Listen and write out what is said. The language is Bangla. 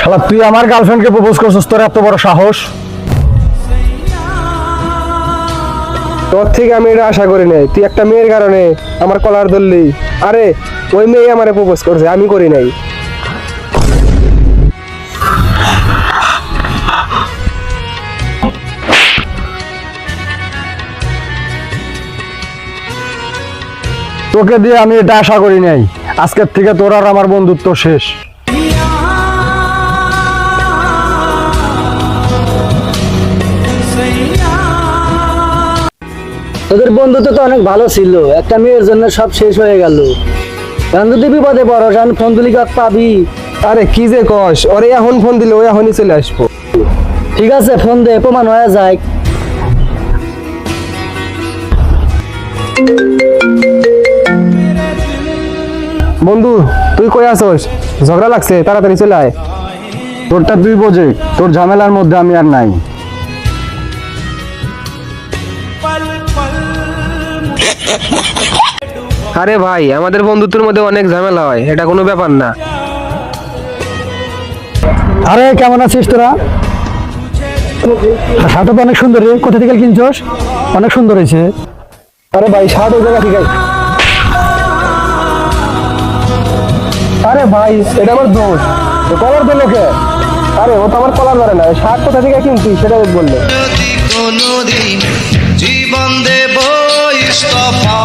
শালা তুই আমার গার্লফ্রেন্ডকে প্রপোজ করছিস, তোর এত বড় সাহস? তোর থেকে আমি এটা আশা করি নাই। তুই একটা মেয়ের কারণে আমার কলার ধরলি। আরে ওই মেয়ে আমারে প্রপোজ করছে, আমি করি নাই। তোকে দিয়ে আমি এটা আশা করি নাই। আজকের থেকে তোর আর আমার বন্ধুত্ব শেষ। তোদের বন্ধুত্ব তো অনেক ভালো ছিল, একটা মেয়ের জন্য সব শেষ হয়ে গেল। এখন যদি বিপদে পড়ো, এখন ফোন তুলি কাক পাবি? আরে কি যে কস, ওরে এখন ফোন দিলে ওই এখনই চলে আসবো। ঠিক আছে, ফোন দে, প্রমাণ হয়ে যায়। বন্ধু তুই কই আসোস? ঝগড়া লাগছে, তাড়াতাড়ি চলে আয়। তোরটা তুই বোঝে, তোর ঝামেলার মধ্যে আমি আর নাই। আরে ভাই, আমাদের বন্ধুত্বের মধ্যে অনেক ঝামেলা হয়, এটা কোনো ব্যাপার না। আরে কেমন আছিস তোরা? শার্টটা তো অনেক সুন্দর রে, কোথা থেকে কিনছস? অনেক সুন্দর হয়েছে। আরে ভাই শার্ট ওই জায়গা ঠিক আছে। আরে ভাই এটা আমার দোষ, কলার দিল কে? আরে ও তো আমার কলার ধরে না। শার্ট কোথা থেকে কিনছি সেটা বললে। যদি কোনোদিন জীবন দেব ইস্তফা